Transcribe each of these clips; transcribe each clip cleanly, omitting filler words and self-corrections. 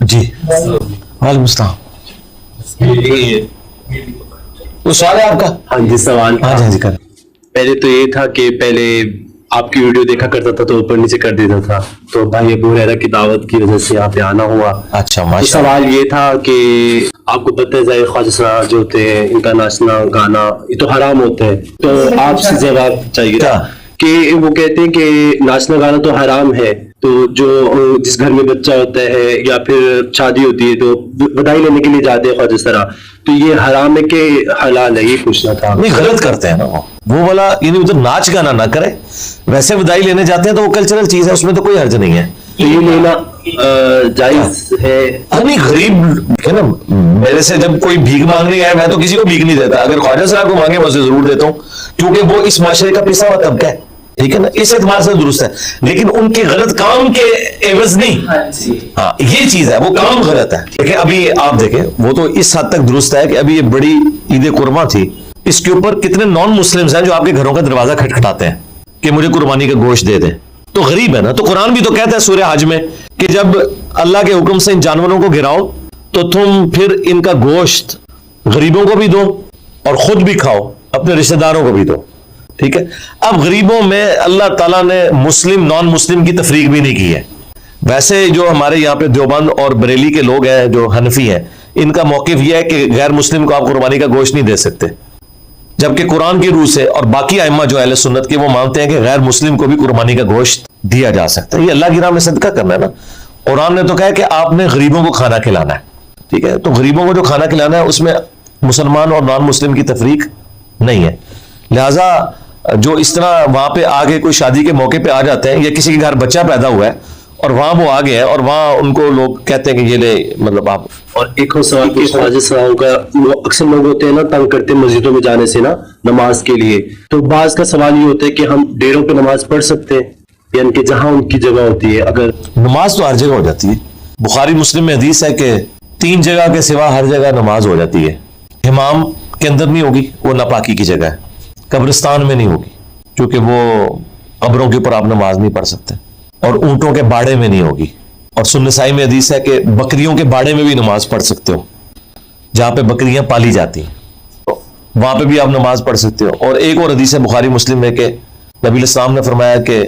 جی وعلیکم السلام. وہ سوال ہے آپ کا؟ ہاں جی سوال. ہاں جی کر. پہلے تو یہ تھا کہ پہلے آپ کی ویڈیو دیکھا کرتا تھا تو اوپر نیچے کر دیتا تھا, تو بھائی ابو ہریرہ کی دعوت کی وجہ سے آپ پہ آنا ہوا. اچھا تو ماشاء اللہ. سوال یہ تھا کہ آپ کو پتہ ہے خواجہ صاحب جو ہوتے ہیں ان کا ناچنا گانا یہ تو حرام ہوتا ہے, تو آپ سے جواب چاہیے کیا؟ کہ وہ کہتے ہیں کہ ناچنا گانا تو حرام ہے, تو جو جس گھر میں بچہ ہوتا ہے یا پھر شادی ہوتی ہے تو بدائی لینے کے لیے جاتے ہیں خواجہ سرا, تو یہ حرام ہے کہ حلال ہے, یہ پوچھنا تھا. نہیں غلط کرتے ہیں نا وہ والا, یعنی ادھر ناچ گانا نہ کرے, ویسے بدائی لینے جاتے ہیں تو وہ کلچرل چیز ہے, اس میں تو کوئی حرج نہیں ہے. تو یہ لینا جائز ہے؟ نہیں غریب ہے نا, میرے سے جب کوئی بھیک مانگنے آئے میں تو کسی کو بھیک نہیں دیتا, اگر خواجہ صاحب کو مانگے میں اسے ضرور دیتا ہوں, کیونکہ وہ اس معاشرے کا پسا ہوا طبقہ ہے, ٹھیک ہے نا, اس اعتبار سے درست ہے, لیکن ان کے غلط کام کے عوض نہیں. ہاں یہ چیز ہے, وہ کام غلط ہے. دیکھیں ابھی آپ دیکھیں وہ تو اس حد تک درست ہے کہ ابھی یہ بڑی عید قرباں تھی, اس کے اوپر کتنے نان مسلمز ہیں جو آپ کے گھروں کا دروازہ کھٹکھٹاتے ہیں کہ مجھے قربانی کا گوشت دے دیں, تو غریب ہے نا. تو قرآن بھی تو کہتا ہے سورہ حج میں کہ جب اللہ کے حکم سے ان جانوروں کو گراؤ تو تم پھر ان کا گوشت غریبوں کو بھی دو اور خود بھی کھاؤ, اپنے رشتہ داروں کو بھی دو, ٹھیک ہے. اب غریبوں میں اللہ تعالیٰ نے مسلم نان مسلم کی تفریق بھی نہیں کی ہے. ویسے جو ہمارے یہاں پہ دیوبند اور بریلی کے لوگ ہیں جو حنفی ہیں, ان کا موقف یہ ہے کہ غیر مسلم کو آپ قربانی کا گوشت نہیں دے سکتے, جبکہ قرآن کی روح سے اور باقی ائمہ جو اہل سنت کے وہ مانتے ہیں کہ غیر مسلم کو بھی قربانی کا گوشت دیا جا سکتا ہے. یہ اللہ کی راہ میں صدقہ کرنا ہے نا. قرآن نے تو کہا کہ آپ نے غریبوں کو کھانا کھلانا ہے, ٹھیک ہے. تو غریبوں کو جو کھانا کھلانا ہے اس میں مسلمان اور نان مسلم کی تفریق نہیں ہے. لہٰذا جو اس طرح وہاں پہ آگے کوئی شادی کے موقع پہ آ جاتے ہیں, یا کسی کے گھر بچہ پیدا ہوا ہے اور وہاں وہ آ گئے ہیں اور وہاں ان کو لوگ کہتے ہیں کہ یہ لے, مطلب آپ. اور ایک اور سوال کہ خواجہ صاحب کا اکثر لوگ ہوتے ہیں نا تنگ کرتے ہیں مسجدوں میں جانے سے نا نماز کے لیے, تو بعض کا سوال یہ ہوتا ہے کہ ہم ڈیروں پہ نماز پڑھ سکتے ہیں, یعنی کہ جہاں ان کی جگہ ہوتی ہے. اگر نماز تو ہر جگہ ہو جاتی ہے, بخاری مسلم میں حدیث ہے کہ 3 جگہ کے سوا ہر جگہ نماز ہو جاتی ہے. حمام کے اندر نہیں ہوگی, وہ ناپاکی کی جگہ ہے. قبرستان میں نہیں ہوگی کیونکہ وہ قبروں کے اوپر آپ نماز نہیں پڑھ سکتے, اور اونٹوں کے باڑے میں نہیں ہوگی. اور سنن نسائی میں حدیث ہے کہ بکریوں کے باڑے میں بھی نماز پڑھ سکتے ہو, جہاں پہ بکریاں پالی جاتی ہیں وہاں پہ بھی آپ نماز پڑھ سکتے ہو. اور ایک اور حدیث ہے بخاری مسلم میں کہ نبی علیہ السلام نے فرمایا کہ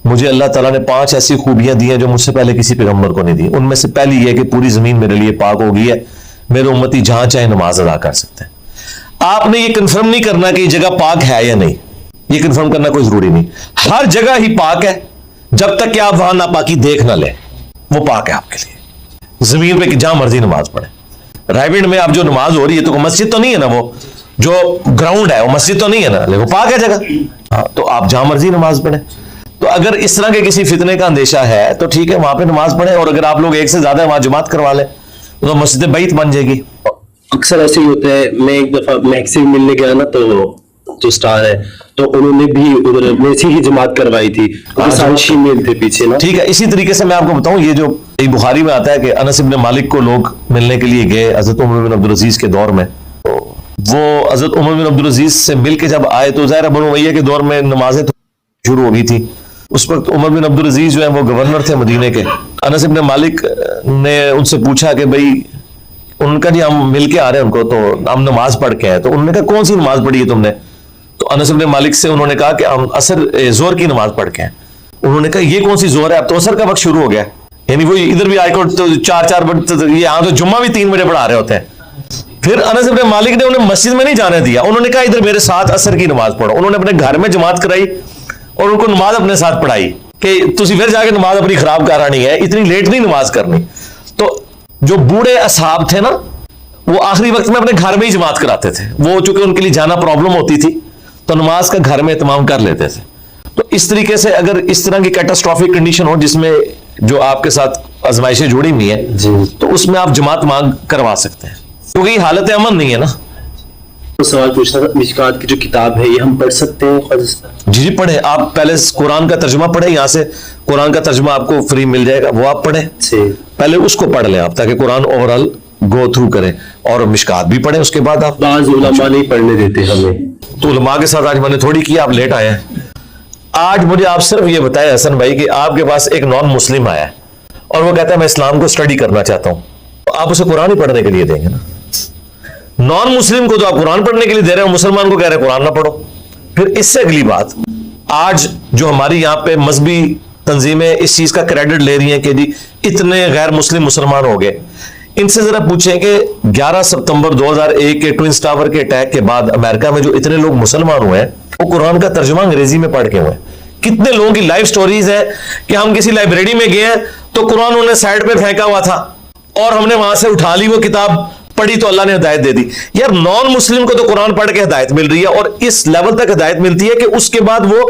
مجھے اللہ تعالیٰ نے 5 ایسی خوبیاں دی ہیں جو مجھ سے پہلے کسی پیغمبر کو نہیں دی. ان میں سے پہلی یہ کہ پوری زمین میرے لیے پاک ہو گئی ہے, میرے امتی جہاں چاہے نماز ادا کر سکتے ہیں. آپ نے یہ کنفرم نہیں کرنا کہ یہ جگہ پاک ہے یا نہیں, یہ کنفرم کرنا کوئی ضروری نہیں. ہر جگہ ہی پاک ہے جب تک کہ آپ وہاں ناپاکی دیکھ نہ لیں, وہ پاک ہے آپ کے لیے. زمین پہ جہاں مرضی نماز پڑھیں. رائے میں اب جو نماز ہو رہی ہے تو مسجد تو نہیں ہے نا, وہ جو گراؤنڈ ہے وہ مسجد تو نہیں ہے نا, وہ پاک ہے جگہ. ہاں تو آپ جہاں مرضی نماز پڑھیں. تو اگر اس طرح کے کسی فتنے کا اندیشہ ہے تو ٹھیک ہے وہاں پہ نماز پڑھیں, اور اگر آپ لوگ ایک سے زیادہ وہاں جماعت کروا لیں تو مسجد بیت بن جائے گی. اکثر ایسے ہی ہوتا ہے. میں ایک دفعہ میک سے ملنے گیا نا, تو جو سٹار ہے تو انہوں نے بھی ادھر ویسی ہی جماعت کروائی تھی, سانشی میں تھے پیچھے نا. ٹھیک ہے, اسی طریقے سے میں آپ کو بتاؤں, یہ جو بخاری میں آتا ہے کہ انس ابن مالک کو لوگ ملنے کے لیے گئے حضرت عمر بن عبدالعزیز کے دور میں. وہ حضرت عمر بن عبدالعزیز سے مل کے جب آئے تو ظاہر بنو امیہ کے دور میں نمازیں شروع ہو گئی تھی. اس وقت عمر بن عبدالعزیز جو ہے وہ گورنر تھے مدینے کے. انس ابن مالک نے ان سے پوچھا کہ بھائی, ان کا جی ہم مل کے آ رہے ہیں ان کو, تو ہم نماز پڑھ کے ہیں. تو انہوں نے کہا کون سی نماز پڑھی ہے تم نے؟ تو انس ابن مالک سے انہوں نے کہا کہ ہم زہر کی نماز پڑھ کے ہیں. انہوں نے کہا یہ کون سی زہر ہے, اب تو عصر کا وقت شروع ہو گیا. یعنی وہ ادھر بھی آئے تو 4 بجے, یہاں تو جمعہ بھی 3 بجے پڑھا رہے ہوتے ہیں. پھر انس ابن مالک نے انہیں مسجد میں نہیں جانے دیا, انہوں نے کہا ادھر میرے ساتھ عصر کی نماز پڑھو. انہوں نے اپنے گھر میں جماعت کرائی اور ان کو نماز اپنے ساتھ پڑھائی کہ تسی پھر جا کے نماز اپنی خراب کرانی ہے, اتنی لیٹ نہیں نماز کرنی. تو جو بوڑھے اصحاب تھے نا وہ آخری وقت میں اپنے گھر میں ہی جماعت کراتے تھے. وہ چونکہ ان کے لیے جانا پرابلم ہوتی تھی تو نماز کا گھر میں اہتمام کر لیتے تھے. تو اس طریقے سے اگر اس طرح کی کیٹاسٹرافک کنڈیشن ہو جس میں جو آپ کے ساتھ آزمائشیں جڑی ہوئی ہیں تو اس میں آپ جماعت مانگ کروا سکتے ہیں, کیونکہ یہ حالت امن نہیں ہے نا. سوال پوچھنا تھا, مشکات کی جو کتاب ہے یہ ہم پڑھ سکتے ہیں؟ جی جی پڑھیں. آپ پہلے قرآن کا ترجمہ پڑھیں, یہاں سے قرآن کا ترجمہ آپ کو فری مل جائے گا, وہ آپ پڑھیں. پہلے اس کو پڑھ لیں آپ تاکہ قرآن اوورآل گو تھرو کریں, اور مشکات بھی پڑھیں. اس کے بعد آپ, بعض علماء نہیں پڑھنے دیتے ہمیں, تو علماء کے ساتھ آج میں نے تھوڑی کی, آپ لیٹ آئے ہیں. آج مجھے آپ صرف یہ بتائیں حسن بھائی کہ آپ کے پاس ایک نان مسلم آیا ہے اور وہ کہتا ہے میں اسلام کو اسٹڈی کرنا چاہتا ہوں, تو آپ اسے قرآن ہی پڑھنے کے لیے دیں گے نا. نان مسلم کو تو آپ قرآن پڑھنے کے لیے دے رہے ہیں, مسلمان کو کہہ رہے ہیں قرآن نہ پڑھو. پھر اس سے اگلی بات, آج جو ہماری یہاں پہ مذہبی تنظیمیں اس چیز کا کریڈٹ لے رہی ہیں کہ جی اتنے غیر مسلم مسلمان ہو گئے, ان سے ذرا پوچھیں کہ 11 ستمبر 2001 کے ٹوئنز ٹاور کے اٹیک کے بعد امریکہ میں جو اتنے لوگ مسلمان ہوئے ہیں وہ قرآن کا ترجمہ انگریزی میں پڑھ کے ہوئے ہیں. کتنے لوگوں کی لائف سٹوریز ہیں کہ ہم کسی لائبریری میں گئے ہیں تو قرآن انہوں نے سائڈ پہ پھینکا ہوا تھا اور ہم نے وہاں سے اٹھا لی وہ کتاب پڑھی تو اللہ نے ہدایت دے دی. یار نان مسلم کو تو قرآن پڑھ کے ہدایت مل رہی ہے, اور اس لیول تک ہدایت ملتی ہے کہ اس کے بعد وہ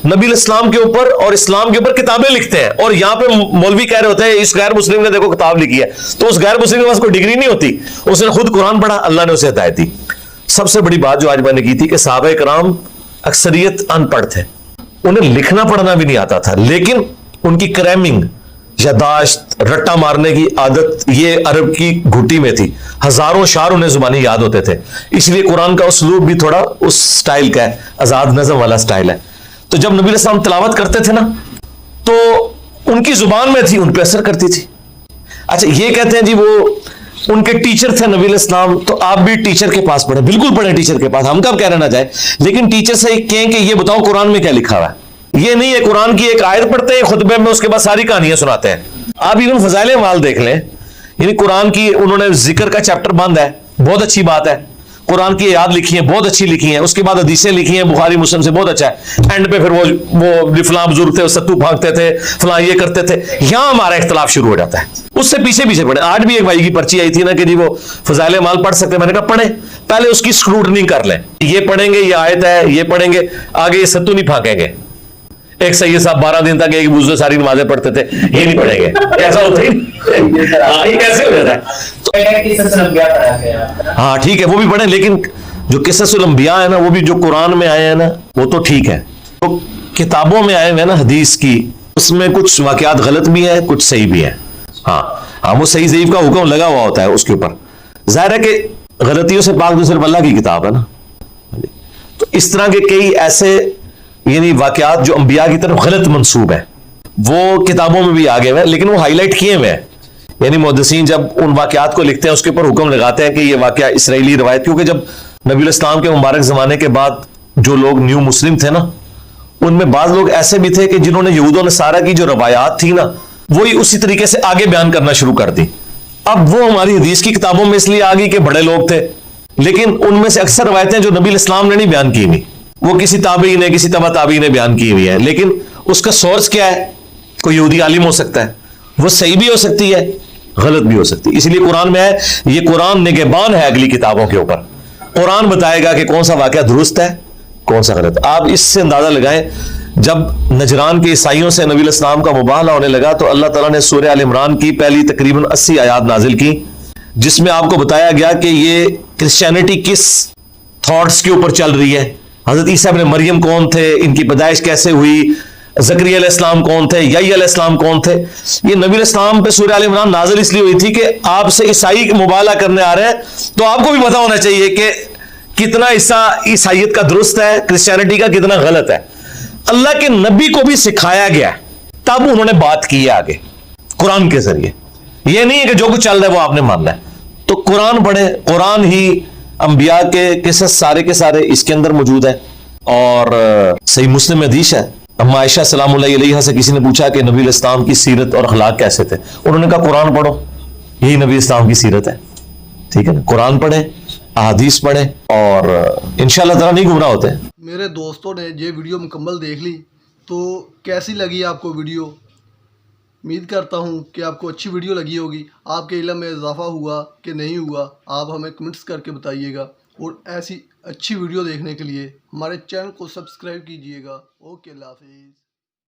نبی الاسلام کے اوپر اور اسلام کے اوپر کتابیں لکھتے ہیں, اور یہاں پہ مولوی کہہ رہے ہوتے ہیں اس غیر مسلم نے دیکھو کتاب لکھی ہے, تو اس غیر مسلم کے پاس کوئی ڈگری نہیں ہوتی, اس نے خود قرآن پڑھا, اللہ نے اسے ہدایت دی. سب سے بڑی بات جو آج میں نے کی تھی کہ صحابہ کرام اکثریت ان پڑھ تھے, انہیں لکھنا پڑھنا بھی نہیں آتا تھا, لیکن ان کی کریمنگ, یاداشت, رٹا مارنے کی عادت یہ عرب کی گھٹی میں تھی. ہزاروں شعر انہیں زبانی یاد ہوتے تھے, اس لیے قرآن کا اسلوب بھی تھوڑا اس سٹائل کا ہے, آزاد نظم والا سٹائل ہے. تو جب نبی علیہ السلام تلاوت کرتے تھے نا تو ان کی زبان میں تھی, ان پہ اثر کرتی تھی. اچھا یہ کہتے ہیں جی وہ ان کے ٹیچر تھے نبی علیہ السلام, تو آپ بھی ٹیچر کے پاس پڑھیں, بالکل پڑھیں ٹیچر کے پاس, ہم کب کہہ رہے نہ جائے, لیکن ٹیچر سے کہیں کہ یہ بتاؤ قرآن میں کیا لکھا ہوا ہے. یہ نہیں ہے قرآن کی ایک آیت پڑھتے ہیں خطبے میں, اس کے بعد ساری کہانیاں سناتے ہیں. آپ ایون فضائل اعمال دیکھ لیں, یعنی قرآن کی انہوں نے ذکر کا چیپٹر بند ہے, بہت اچھی بات ہے, قرآن کی یاد لکھی ہیں, بہت اچھی لکھی ہیں, اس کے بعد حدیثیں لکھی ہیں بخاری مسلم سے, بہت اچھا ہے. اینڈ پہ پھر وہ فلاں بزرگ تھے, ستو پھانکتے تھے, فلاں یہ کرتے تھے, یہاں ہمارا اختلاف شروع ہو جاتا ہے. اس سے پیچھے پڑھیں. آج بھی ایک بھائی کی پرچی آئی تھی نا کہ جی وہ فضائل اعمال پڑھ سکتے ہیں, میں نے کہا پڑھیں, پہلے اس کی اسکروٹنی کر لیں, یہ پڑھیں گے, یہ آیت ہے, یہ پڑھیں گے, آگے یہ ستو نہیں پھانکیں گے. ایک سید صاحب 12 دن تک ایک بزرگ ساری نمازیں پڑھتے تھے, یہ نہیں پڑھیں گے, ایسا ہوتا ہی یہ کیسے ہو جاتا ہے. ہاں ٹھیک ہے وہ بھی پڑھیں, لیکن جو قصص الانبیاء ہے نا وہ بھی جو قرآن میں آئے ہیں نا وہ تو ٹھیک ہے, تو کتابوں میں آئے ہوئے نا حدیث کی, اس میں کچھ واقعات غلط بھی ہیں, کچھ صحیح بھی ہیں. ہاں وہ صحیح ضعیف کا حکم لگا ہوا ہوتا ہے اس کے اوپر. ظاہر ہے کہ غلطیوں سے پاک تو صرف اللہ کی کتاب ہے نا. تو اس طرح کے کئی ایسے یعنی واقعات جو انبیاء کی طرف غلط منسوب ہیں وہ کتابوں میں بھی آگے ہوئے ہیں, لیکن وہ ہائی لائٹ کیے ہوئے ہیں. یعنی محدثین جب ان واقعات کو لکھتے ہیں اس کے اوپر حکم لگاتے ہیں کہ یہ واقعہ اسرائیلی روایت, کیونکہ جب نبی الاسلام کے مبارک زمانے کے بعد جو لوگ نیو مسلم تھے نا ان میں بعض لوگ ایسے بھی تھے کہ جنہوں نے یہود و نصارہ کی جو روایات تھی نا وہی اسی طریقے سے آگے بیان کرنا شروع کر دی. اب وہ ہماری حدیث کی کتابوں میں اس لیے آ گئی کہ بڑے لوگ تھے, لیکن ان میں سے اکثر روایتیں جو نبی الاسلام نے نہیں بیان کی ہوئی, وہ کسی تابعی نے کسی تبع تابعی نے بیان کی ہوئی ہے, لیکن اس کا سورس کیا ہے, کوئی یہودی عالم ہو سکتا ہے, وہ صحیح بھی ہو سکتی ہے غلط بھی ہو سکتی ہے. اس لیے قرآن میں ہے, یہ قرآن نگہبان ہے اگلی کتابوں کے اوپر, قرآن بتائے گا کہ کون سا واقعہ درست ہے کون سا غلط. آپ اس سے اندازہ لگائیں جب نجران کے عیسائیوں سے نبی الاسلام کا مباہلہ ہونے لگا تو اللہ تعالیٰ نے سورہ آل عمران کی پہلی تقریباً 80 آیات نازل کی, جس میں آپ کو بتایا گیا کہ یہ کرسچینٹی کس تھاٹس کے اوپر چل رہی ہے. حضرت عیسیٰ ابن مریم کون تھے, ان کی پیدائش کیسے ہوئی, زکریا علیہ السلام کون تھے, یحییٰ علیہ السلام کون تھے. یہ نبی علیہ السلام پہ سورہ آل عمران نازل اس لیے ہوئی تھی کہ آپ سے عیسائی مباہلہ کرنے آ رہے ہیں تو آپ کو بھی پتا ہونا چاہیے کہ کتنا عیسائیت کا درست ہے, کرسچینٹی کا کتنا غلط ہے. اللہ کے نبی کو بھی سکھایا گیا تب انہوں نے بات کی ہے آگے قرآن کے ذریعے. یہ نہیں ہے کہ جو کچھ چل رہا ہے وہ آپ نے ماننا ہے. تو قرآن پڑھیں, قرآن ہی انبیاء کے قصص سارے کے سارے اس کے اندر موجود ہیں. اور صحیح مسلم حدیث ہے, اما عائشہ سلام اللہ علیہا سے کسی نے پوچھا کہ نبی الاسلام کی سیرت اور اخلاق کیسے تھے, انہوں نے کہا قرآن پڑھو, یہی نبی اسلام کی سیرت ہے. ٹھیک ہے نا, قرآن پڑھیں, احادیث پڑھیں, اور انشاءاللہ تعالیٰ نہیں گمراہ ہوتے. میرے دوستوں نے یہ ویڈیو مکمل دیکھ لی تو کیسی لگی آپ کو ویڈیو؟ امید کرتا ہوں کہ آپ کو اچھی ویڈیو لگی ہوگی. آپ کے علم میں اضافہ ہوا کہ نہیں ہوا آپ ہمیں کمنٹس کر کے بتائیے گا, اور ایسی اچھی ویڈیو دیکھنے کے لیے ہمارے چینل کو سبسکرائب کیجیے گا. اوکے, اللہ حافظ.